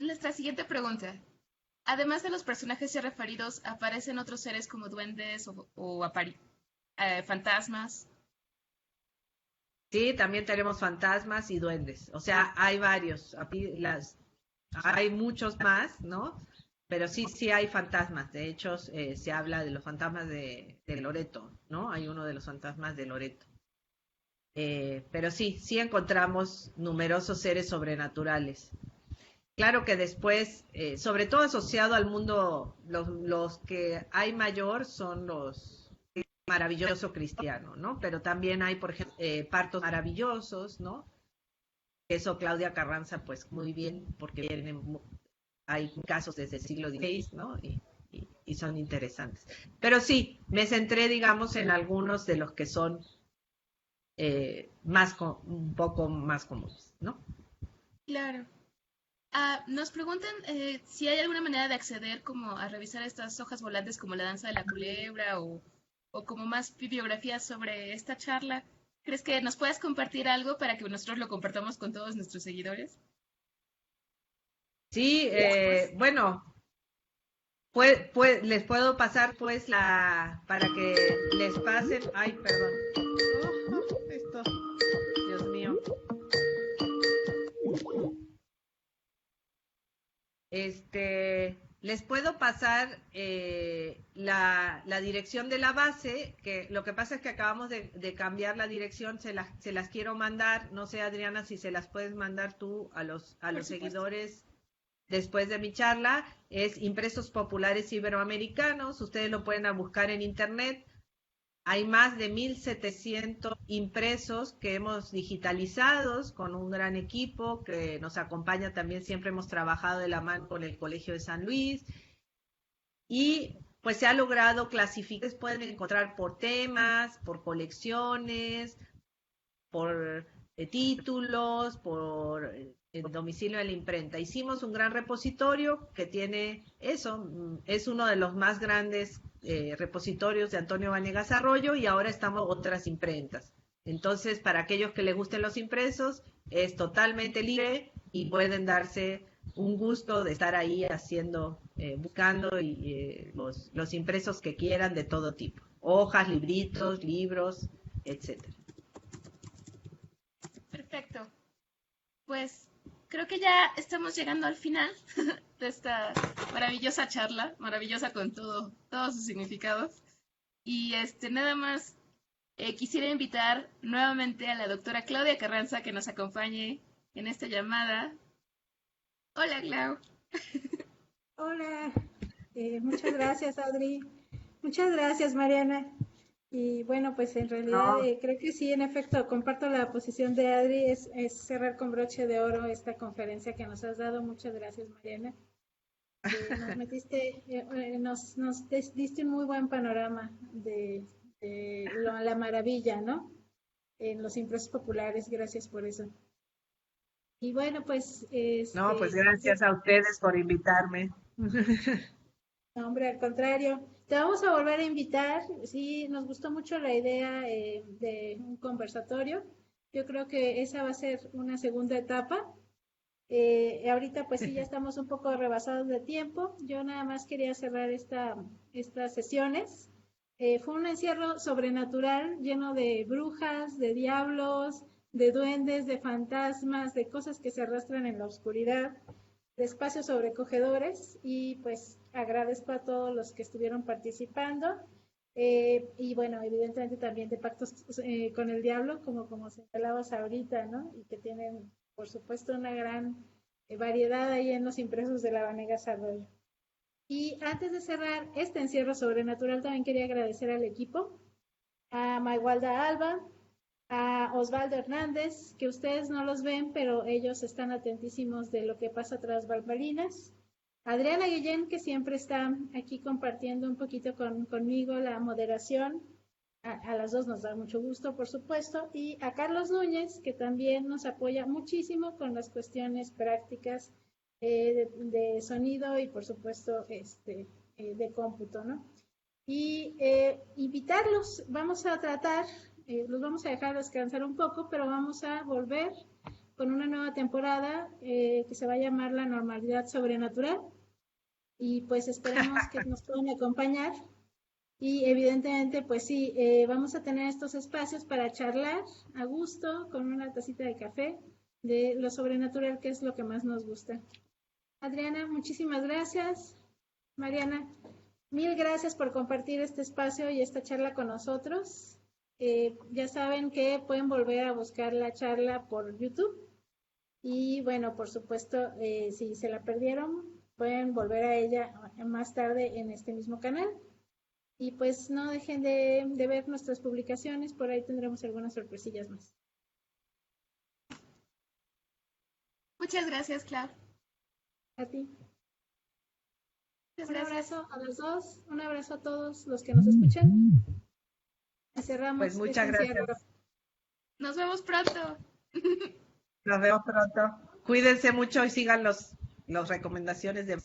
Nuestra siguiente pregunta. Además de los personajes ya referidos, ¿aparecen otros seres como duendes o fantasmas? Sí, también tenemos fantasmas y duendes, o sea, hay varios, hay muchos más, ¿no? Pero sí, sí hay fantasmas. De hecho, se habla de los fantasmas de Loreto, ¿no? Hay uno de los fantasmas de Loreto. Pero sí, sí encontramos numerosos seres sobrenaturales. Claro que después, sobre todo asociado al mundo, los que hay mayor son los maravilloso cristiano, ¿no? Pero también hay, por ejemplo, partos maravillosos, ¿no? Eso Claudia Carranza, pues muy bien, porque hay casos desde el siglo XVI, ¿no? Y son interesantes. Pero sí, me centré, digamos, en algunos de los que son un poco más comunes, ¿no? Claro. Nos preguntan si hay alguna manera de acceder como a revisar estas hojas volantes como la danza de la culebra o como más bibliografías sobre esta charla. ¿Crees que nos puedas compartir algo para que nosotros lo compartamos con todos nuestros seguidores? Sí, bueno, les puedo pasar pues para que les pasen, ay, perdón, esto, Dios mío, les puedo pasar la dirección de la base, que lo que pasa es que acabamos de cambiar la dirección, se las quiero mandar, no sé Adriana si se las puedes mandar tú a los seguidores después de mi charla. Es Impresos Populares Iberoamericanos, ustedes lo pueden buscar en internet. Hay más de 1.700 impresos que hemos digitalizados con un gran equipo que nos acompaña también. Siempre hemos trabajado de la mano con el Colegio de San Luis y pues se ha logrado clasificar, pueden encontrar por temas, por colecciones, por títulos, por el domicilio de la imprenta. Hicimos un gran repositorio que tiene eso, es uno de los más grandes repositorios de Antonio Vanegas Arroyo y ahora estamos otras imprentas. Entonces, para aquellos que les gusten los impresos, es totalmente libre y pueden darse un gusto de estar ahí haciendo, buscando los impresos que quieran de todo tipo. Hojas, libritos, libros, etcétera. Perfecto. Pues creo que ya estamos llegando al final de esta maravillosa charla, maravillosa con todos sus significados. Y nada más quisiera invitar nuevamente a la doctora Claudia Carranza que nos acompañe en esta llamada. Hola, Clau. Hola, muchas gracias, Audrey. Muchas gracias, Mariana. Y bueno, pues en realidad No, creo que sí, en efecto, comparto la posición de Adri, es cerrar con broche de oro esta conferencia que nos has dado. Muchas gracias, Mariana. Nos metiste, nos diste un muy buen panorama de la maravilla, ¿no? En los impresos populares, gracias por eso. Y bueno, pues, no, pues gracias a ustedes por invitarme. no, hombre, al contrario. Te vamos a volver a invitar. Sí, nos gustó mucho la idea de un conversatorio. Yo creo que esa va a ser una segunda etapa. Ahorita pues sí, ya estamos un poco rebasados de tiempo. Yo nada más quería cerrar estas sesiones. Fue un encierro sobrenatural lleno de brujas, de diablos, de duendes, de fantasmas, de cosas que se arrastran en la oscuridad, de espacios sobrecogedores y pues agradezco a todos los que estuvieron participando y bueno, evidentemente también de pactos con el diablo, como señalabas ahorita, ¿no? Y que tienen, por supuesto, una gran variedad ahí en los impresos de la Vanegas Arroyo. Y antes de cerrar este encierro sobrenatural, también quería agradecer al equipo, a Maygualda Alba, a Osvaldo Hernández, que ustedes no los ven, pero ellos están atentísimos de lo que pasa tras bambalinas. Adriana Guillén, que siempre está aquí compartiendo un poquito conmigo la moderación. A las dos nos da mucho gusto, por supuesto. Y a Carlos Núñez, que también nos apoya muchísimo con las cuestiones prácticas de sonido y, por supuesto, de cómputo, ¿no? Y invitarlos, vamos a tratar, los vamos a dejar descansar un poco, pero vamos a volver con una nueva temporada que se va a llamar La Normalidad Sobrenatural. Y pues esperamos que nos puedan acompañar. Y evidentemente, pues sí, vamos a tener estos espacios para charlar a gusto con una tacita de café de lo sobrenatural, que es lo que más nos gusta. Adriana, muchísimas gracias. Mariana, mil gracias por compartir este espacio y esta charla con nosotros. Ya saben que pueden volver a buscar la charla por YouTube. Y bueno, por supuesto, si se la perdieron, pueden volver a ella más tarde en este mismo canal. Y pues no dejen de ver nuestras publicaciones, por ahí tendremos algunas sorpresillas más. Muchas gracias, Clau. A ti. Muchas Un gracias. abrazo a los dos, un abrazo a todos los que nos escuchan. Y cerramos. Pues muchas gracias. Nos vemos pronto. Nos vemos pronto. Cuídense mucho y sigan las recomendaciones de